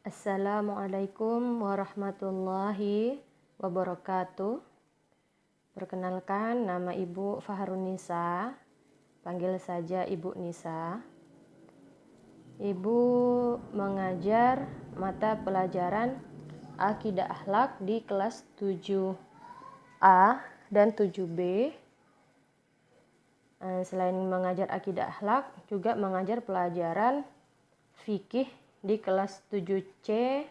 Assalamualaikum warahmatullahi wabarakatuh. Perkenalkan, nama Ibu Fahrunisa, panggil saja Ibu Nisa. Ibu mengajar mata pelajaran Akidah Akhlak di kelas 7A dan 7B. Selain mengajar Akidah Akhlak, juga mengajar pelajaran fikih di kelas 7C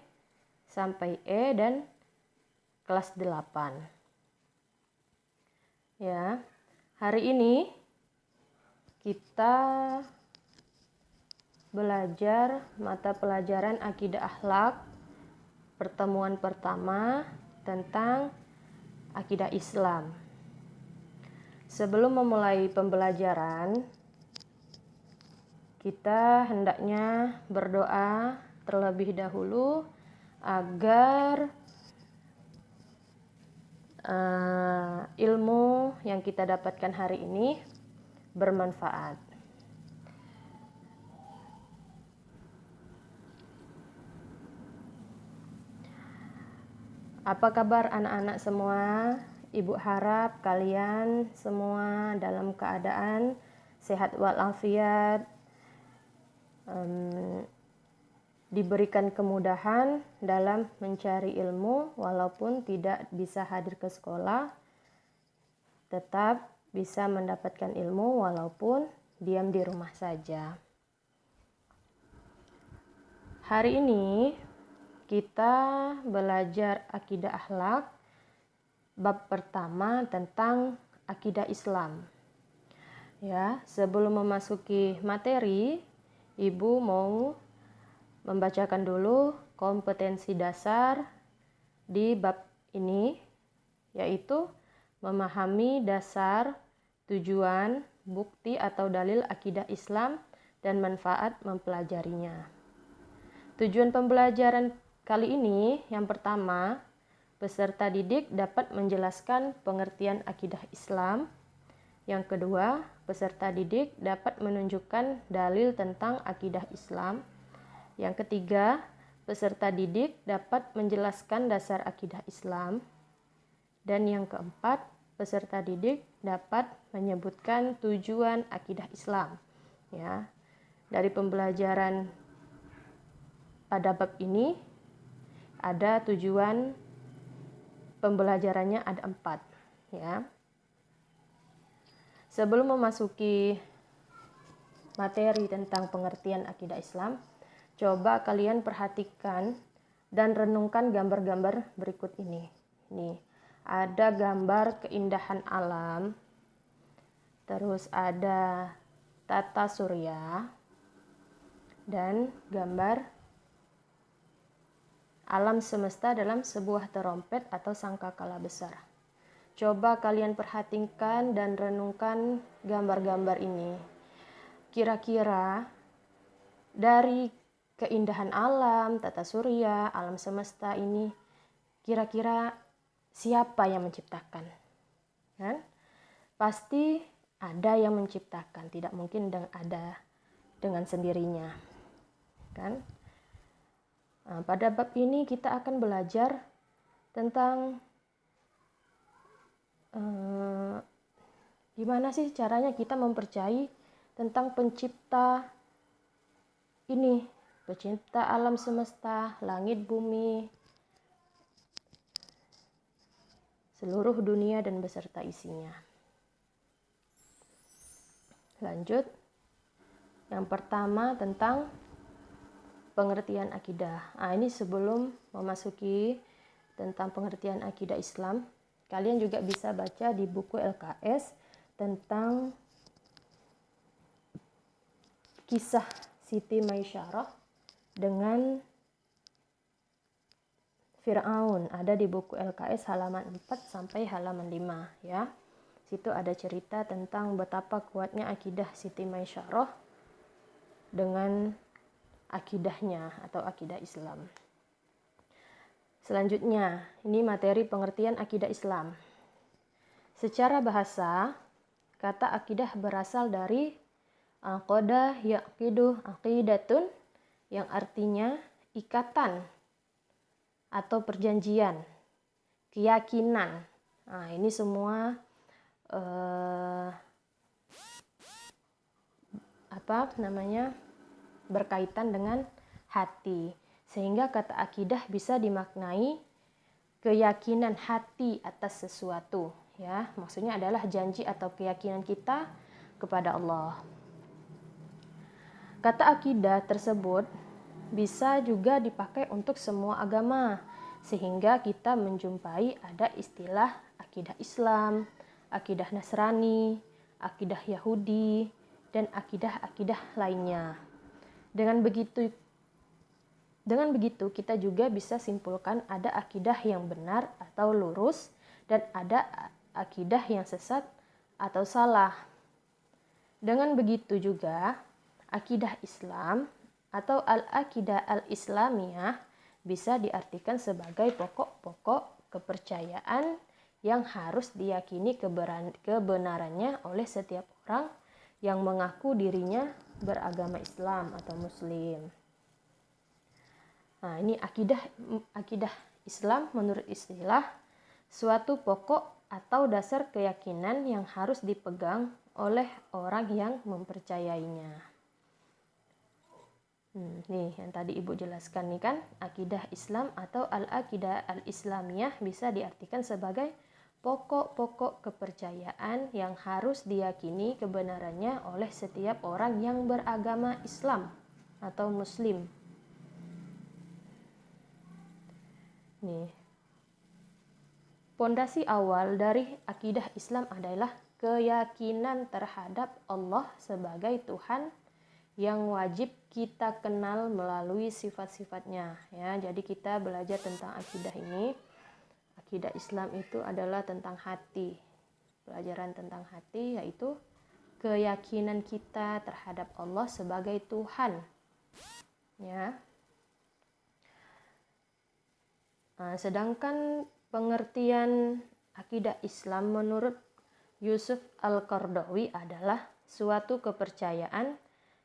sampai E dan kelas 8. Ya, hari ini kita belajar mata pelajaran Akidah Akhlak pertemuan pertama tentang Akidah Islam. Sebelum memulai pembelajaran, kita hendaknya berdoa terlebih dahulu agar ilmu yang kita dapatkan hari ini bermanfaat. Apa kabar anak-anak semua? Ibu harap kalian semua dalam keadaan sehat walafiat, diberikan kemudahan dalam mencari ilmu, walaupun tidak bisa hadir ke sekolah, tetap bisa mendapatkan ilmu walaupun diam di rumah saja. Hari ini kita belajar Akidah Akhlak bab pertama tentang Akidah Islam. Ya, sebelum memasuki materi, Ibu mau membacakan dulu kompetensi dasar di bab ini, yaitu memahami dasar, tujuan, bukti atau dalil akidah Islam dan manfaat mempelajarinya. Tujuan pembelajaran kali ini yang pertama, peserta didik dapat menjelaskan pengertian akidah Islam. Yang kedua, peserta didik dapat menunjukkan dalil tentang akidah Islam. Yang ketiga, peserta didik dapat menjelaskan dasar akidah Islam. Dan yang keempat, peserta didik dapat menyebutkan tujuan akidah Islam. Ya, dari pembelajaran pada bab ini ada tujuan pembelajarannya ada 4. Ya. Sebelum memasuki materi tentang pengertian akidah Islam, coba kalian perhatikan dan renungkan gambar-gambar berikut ini. Nih, ada gambar keindahan alam, terus ada tata surya, dan gambar alam semesta dalam sebuah terompet atau sangkakala besar. Coba kalian perhatikan dan renungkan gambar-gambar ini. Kira-kira dari keindahan alam, tata surya, alam semesta ini, kira-kira siapa yang menciptakan? Kan? Pasti ada yang menciptakan, tidak mungkin ada dengan sendirinya. Kan? Nah, pada bab ini kita akan belajar tentang gimana sih caranya kita mempercayai tentang pencipta ini, pencipta alam semesta, langit, bumi, seluruh dunia dan beserta isinya. Lanjut, yang pertama tentang pengertian akidah. Nah, ini sebelum memasuki tentang pengertian akidah Islam, kalian juga bisa baca di buku LKS tentang kisah Siti Maisyarah dengan Fir'aun. Ada di buku LKS halaman 4 sampai halaman 5. Ya. Situ ada cerita tentang betapa kuatnya akidah Siti Maisyarah dengan akidahnya atau akidah Islam. Selanjutnya, ini materi pengertian akidah Islam. Secara bahasa, kata akidah berasal dari aqadah yaqidu aqidatun, yang artinya ikatan atau perjanjian, keyakinan. Nah, ini semua berkaitan dengan hati. Sehingga kata akidah bisa dimaknai keyakinan hati atas sesuatu, ya. Maksudnya adalah janji atau keyakinan kita kepada Allah. Kata akidah tersebut bisa juga dipakai untuk semua agama, sehingga kita menjumpai ada istilah akidah Islam, akidah Nasrani, akidah Yahudi, dan akidah-akidah lainnya. Dengan begitu kita juga bisa simpulkan ada akidah yang benar atau lurus dan ada akidah yang sesat atau salah. Dengan begitu juga akidah Islam atau al-aqidah al-islamiyah bisa diartikan sebagai pokok-pokok kepercayaan yang harus diyakini kebenarannya oleh setiap orang yang mengaku dirinya beragama Islam atau Muslim. Nah, ini akidah Islam menurut istilah suatu pokok atau dasar keyakinan yang harus dipegang oleh orang yang mempercayainya. Nih yang tadi Ibu jelaskan nih kan, akidah Islam atau al-aqidah al-islamiyah bisa diartikan sebagai pokok-pokok kepercayaan yang harus diyakini kebenarannya oleh setiap orang yang beragama Islam atau Muslim. Nih, pondasi awal dari akidah Islam adalah keyakinan terhadap Allah sebagai Tuhan yang wajib kita kenal melalui sifat-sifatnya, ya. Jadi kita belajar tentang akidah ini. Akidah Islam itu adalah tentang hati. Pelajaran tentang hati yaitu keyakinan kita terhadap Allah sebagai Tuhan, ya. Nah, sedangkan pengertian akidah Islam menurut Yusuf Al-Qaradawi adalah suatu kepercayaan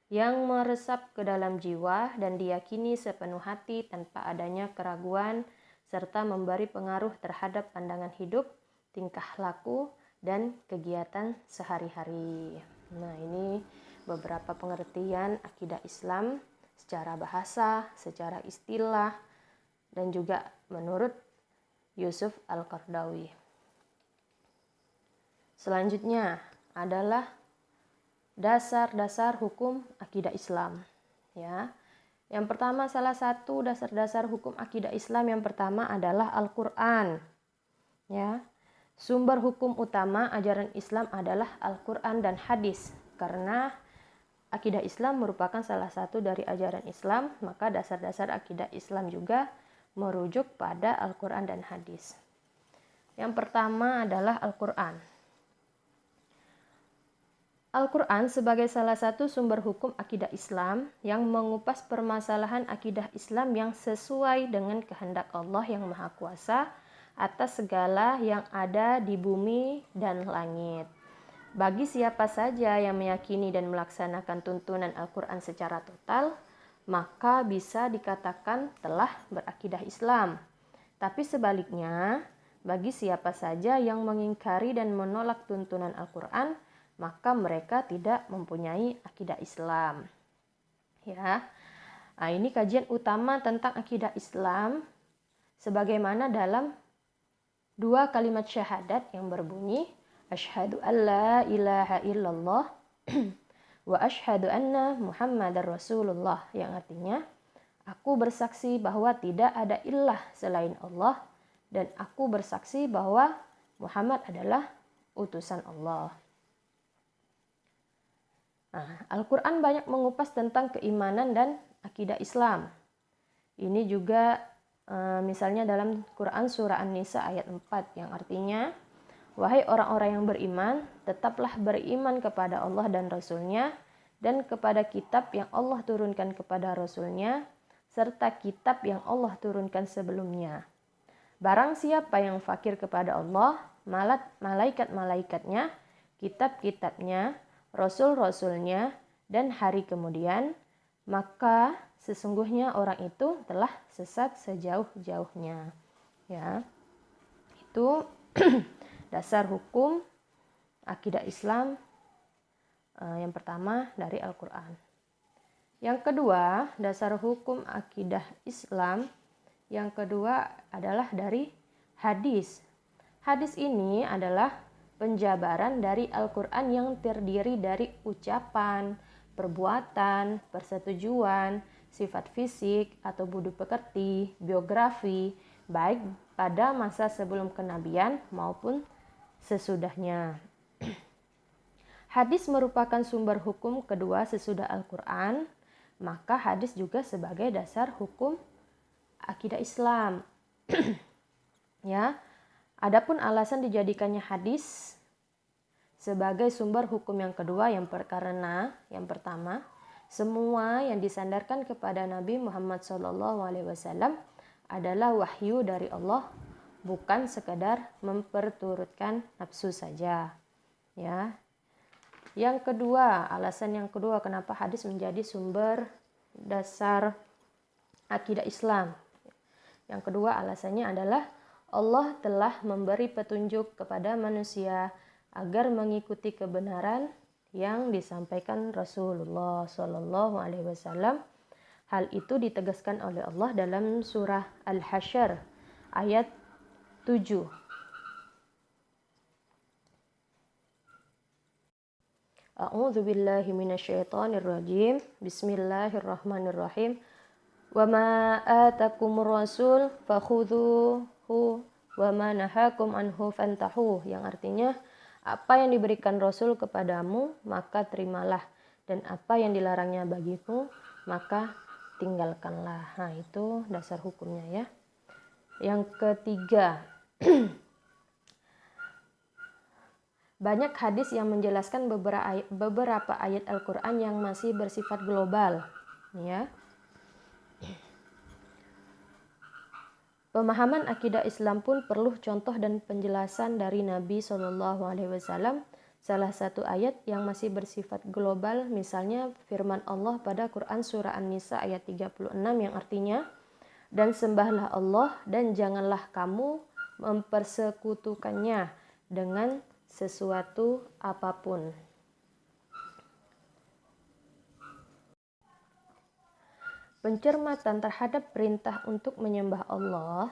yang meresap ke dalam jiwa dan diyakini sepenuh hati tanpa adanya keraguan serta memberi pengaruh terhadap pandangan hidup, tingkah laku, dan kegiatan sehari-hari. Nah, ini beberapa pengertian akidah Islam secara bahasa, secara istilah, dan juga menurut Yusuf Al-Qaradawi. Selanjutnya adalah dasar-dasar hukum akidah Islam, ya. Yang pertama, salah satu dasar-dasar hukum akidah Islam yang pertama adalah Al-Qur'an, ya. Sumber hukum utama ajaran Islam adalah Al-Qur'an dan hadis. Karena akidah Islam merupakan salah satu dari ajaran Islam, maka dasar-dasar akidah Islam juga merujuk pada Al-Qur'an dan hadis. Yang pertama adalah Al-Qur'an. Al-Quran sebagai salah satu sumber hukum akidah Islam yang mengupas permasalahan akidah Islam yang sesuai dengan kehendak Allah yang Maha Kuasa atas segala yang ada di bumi dan langit. Bagi siapa saja yang meyakini dan melaksanakan tuntunan Al-Quran secara total, maka bisa dikatakan telah berakidah Islam. Tapi sebaliknya, bagi siapa saja yang mengingkari dan menolak tuntunan Al-Quran, maka mereka tidak mempunyai akidah Islam, ya. Nah, ini kajian utama tentang akidah Islam sebagaimana dalam dua kalimat syahadat yang berbunyi asyhadu alla ilaha illallah wa asyhadu anna muhammadar rasulullah, yang artinya aku bersaksi bahwa tidak ada ilah selain Allah dan aku bersaksi bahwa Muhammad adalah utusan Allah. Nah, Al-Quran banyak mengupas tentang keimanan dan akidah Islam. Ini juga misalnya dalam Quran surah An-Nisa ayat 4 yang artinya, wahai orang-orang yang beriman, tetaplah beriman kepada Allah dan Rasul-Nya dan kepada kitab yang Allah turunkan kepada Rasul-Nya serta kitab yang Allah turunkan sebelumnya. Barang siapa yang fakir kepada Allah, malaikat-malaikatnya, kitab-kitabnya, Rasul-Rasulnya, dan hari kemudian, maka sesungguhnya orang itu telah sesat sejauh-jauhnya. Ya, itu dasar hukum akidah Islam yang pertama dari Al-Quran. Yang kedua, dasar hukum akidah Islam yang kedua adalah dari hadis. Hadis ini adalah penjabaran dari Al-Quran yang terdiri dari ucapan, perbuatan, persetujuan, sifat fisik atau budi pekerti, biografi, baik pada masa sebelum kenabian maupun sesudahnya. Hadis merupakan sumber hukum kedua sesudah Al-Quran, maka hadis juga sebagai dasar hukum akidah Islam. Ya, adapun alasan dijadikannya hadis sebagai sumber hukum yang kedua karena yang pertama, semua yang disandarkan kepada Nabi Muhammad SAW adalah wahyu dari Allah, bukan sekadar memperturutkan nafsu saja. Ya. Yang kedua, alasan yang kedua kenapa hadis menjadi sumber dasar akidah Islam. Yang kedua alasannya adalah Allah telah memberi petunjuk kepada manusia agar mengikuti kebenaran yang disampaikan Rasulullah SAW. Hal itu ditegaskan oleh Allah dalam surah Al-Hasyr ayat 7. A'udzu billahi minasyaitonir rajim. Bismillahirrahmanirrahim. Wa ma atakumur rasul fakhudhuhu wa ma nahakum anhu fantahu, yang artinya apa yang diberikan Rasul kepadamu maka terimalah, dan apa yang dilarangnya bagimu maka tinggalkanlah. Nah, itu dasar hukumnya ya. Yang ketiga, banyak hadis yang menjelaskan beberapa ayat Al-Quran yang masih bersifat global. Ya. Pemahaman akidah Islam pun perlu contoh dan penjelasan dari Nabi SAW. Salah satu ayat yang masih bersifat global, misalnya firman Allah pada Quran Surah An-Nisa ayat 36 yang artinya, dan sembahlah Allah dan janganlah kamu mempersekutukannya dengan sesuatu apapun. Pencermatan terhadap perintah untuk menyembah Allah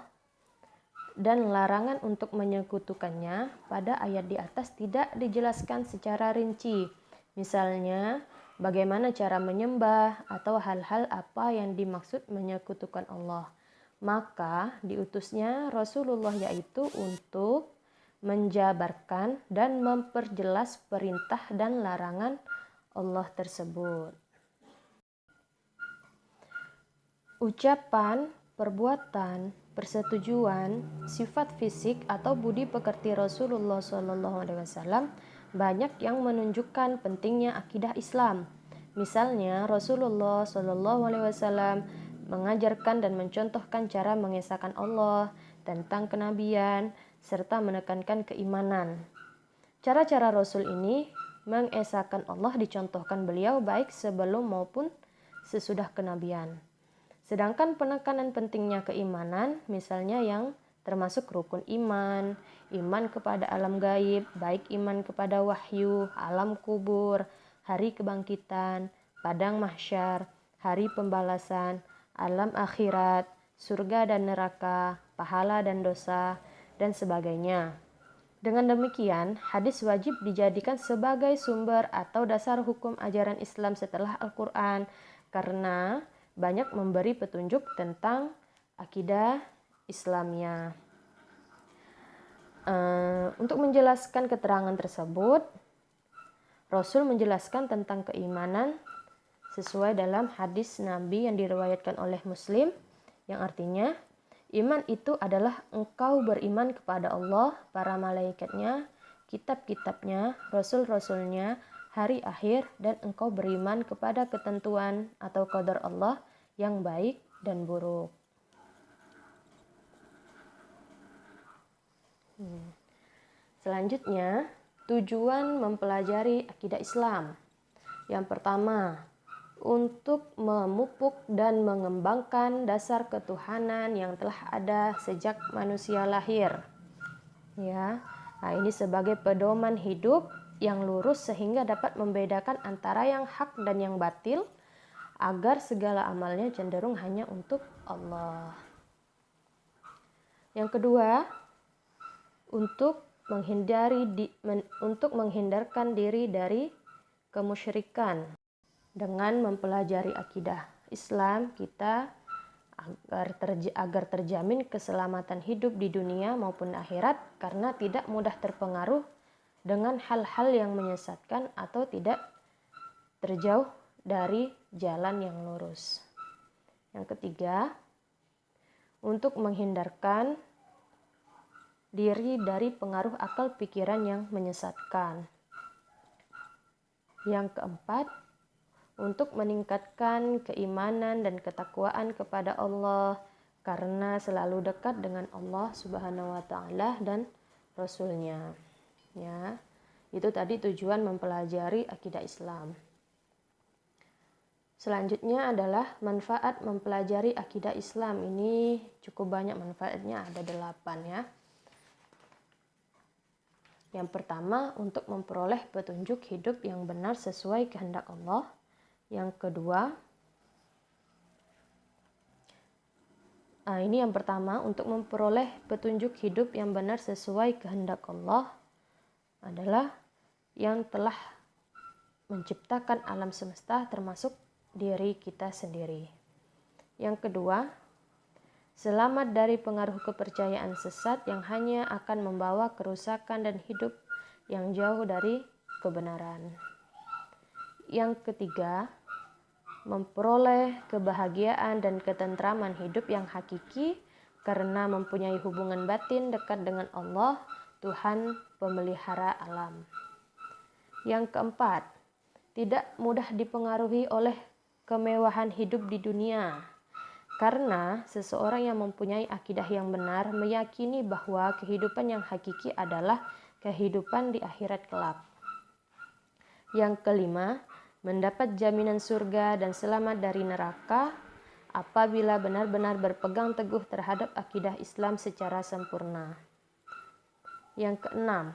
dan larangan untuk menyekutukannya pada ayat di atas tidak dijelaskan secara rinci. Misalnya, bagaimana cara menyembah atau hal-hal apa yang dimaksud menyekutukan Allah. Maka diutusnya Rasulullah yaitu untuk menjabarkan dan memperjelas perintah dan larangan Allah tersebut. Ucapan, perbuatan, persetujuan, sifat fisik atau budi pekerti Rasulullah SAW banyak yang menunjukkan pentingnya akidah Islam. Misalnya Rasulullah SAW mengajarkan dan mencontohkan cara mengesahkan Allah, tentang kenabian, serta menekankan keimanan. Cara-cara Rasul ini mengesahkan Allah dicontohkan beliau baik sebelum maupun sesudah kenabian. Sedangkan penekanan pentingnya keimanan, misalnya yang termasuk rukun iman, iman kepada alam gaib, baik iman kepada wahyu, alam kubur, hari kebangkitan, padang mahsyar, hari pembalasan, alam akhirat, surga dan neraka, pahala dan dosa, dan sebagainya. Dengan demikian, hadis wajib dijadikan sebagai sumber atau dasar hukum ajaran Islam setelah Al-Quran, karena banyak memberi petunjuk tentang akidah Islamnya. Untuk menjelaskan keterangan tersebut, Rasul menjelaskan tentang keimanan sesuai dalam hadis Nabi yang diriwayatkan oleh Muslim, yang artinya, iman itu adalah engkau beriman kepada Allah, para malaikatnya, kitab-kitabnya, rasul-rasulnya, hari akhir, dan engkau beriman kepada ketentuan atau qadar Allah yang baik dan buruk. Selanjutnya, tujuan mempelajari akidah Islam. Yang pertama, untuk memupuk dan mengembangkan dasar ketuhanan yang telah ada sejak manusia lahir. Ya, nah ini sebagai pedoman hidup yang lurus sehingga dapat membedakan antara yang hak dan yang batil, agar segala amalnya cenderung hanya untuk Allah. Yang kedua, untuk menghindarkan diri dari kemusyrikan dengan mempelajari akidah Islam kita agar terjamin keselamatan hidup di dunia maupun akhirat, karena tidak mudah terpengaruh dengan hal-hal yang menyesatkan atau tidak terjauh dari jalan yang lurus. Yang ketiga, untuk menghindarkan diri dari pengaruh akal pikiran yang menyesatkan. Yang keempat, untuk meningkatkan keimanan dan ketakwaan kepada Allah, karena selalu dekat dengan Allah Subhanahu wa Ta'ala dan Rasul-Nya. Ya, itu tadi tujuan mempelajari akidah Islam. Selanjutnya adalah manfaat mempelajari akidah Islam. Ini cukup banyak manfaatnya, ada 8 ya. Yang pertama, untuk memperoleh petunjuk hidup yang benar sesuai kehendak Allah. Yang kedua, ini yang pertama, untuk memperoleh petunjuk hidup yang benar sesuai kehendak Allah adalah yang telah menciptakan alam semesta termasuk diri kita sendiri. Yang kedua, selamat dari pengaruh kepercayaan sesat yang hanya akan membawa kerusakan dan hidup yang jauh dari kebenaran. Yang ketiga, memperoleh kebahagiaan dan ketentraman hidup yang hakiki karena mempunyai hubungan batin dekat dengan Allah, Tuhan pemelihara alam. Yang keempat, tidak mudah dipengaruhi oleh kemewahan hidup di dunia, karena seseorang yang mempunyai akidah yang benar meyakini bahwa kehidupan yang hakiki adalah kehidupan di akhirat kelak. Yang kelima, mendapat jaminan surga dan selamat dari neraka apabila benar-benar berpegang teguh terhadap akidah Islam secara sempurna. Yang keenam,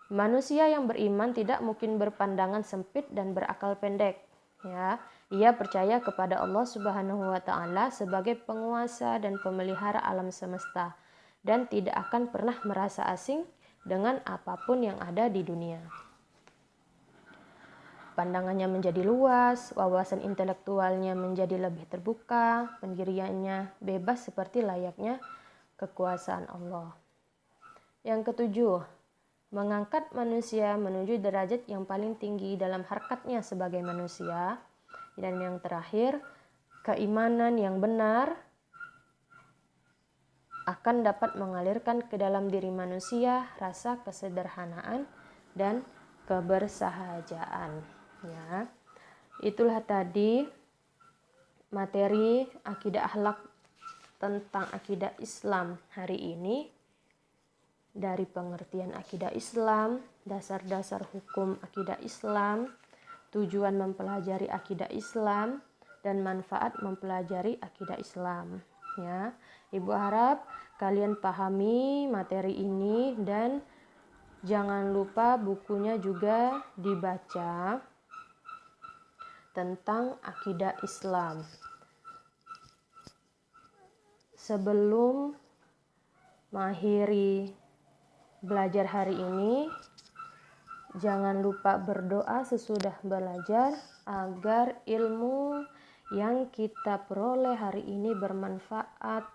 manusia yang beriman tidak mungkin berpandangan sempit dan berakal pendek. Ya, ia percaya kepada Allah Subhanahu wa Ta'ala sebagai penguasa dan pemelihara alam semesta dan tidak akan pernah merasa asing dengan apapun yang ada di dunia. Pandangannya menjadi luas, wawasan intelektualnya menjadi lebih terbuka, pendiriannya bebas seperti layaknya kekuasaan Allah. Yang ketujuh, mengangkat manusia menuju derajat yang paling tinggi dalam harkatnya sebagai manusia. Dan yang terakhir, keimanan yang benar akan dapat mengalirkan ke dalam diri manusia rasa kesederhanaan dan kebersahajaan. Ya, itulah tadi materi akidah akhlak tentang akidah Islam hari ini. Dari pengertian akidah Islam, dasar-dasar hukum akidah Islam, tujuan mempelajari akidah Islam, dan manfaat mempelajari akidah Islam. Ya, Ibu harap kalian pahami materi ini dan jangan lupa bukunya juga dibaca tentang akidah Islam. Sebelum mengakhiri belajar hari ini, jangan lupa berdoa sesudah belajar agar ilmu yang kita peroleh hari ini bermanfaat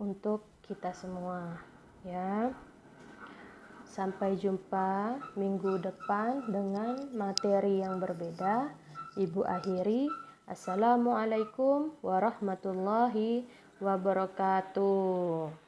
untuk kita semua, ya. Sampai jumpa minggu depan dengan materi yang berbeda. Ibu akhiri, Assalamualaikum warahmatullahi wabarakatuh.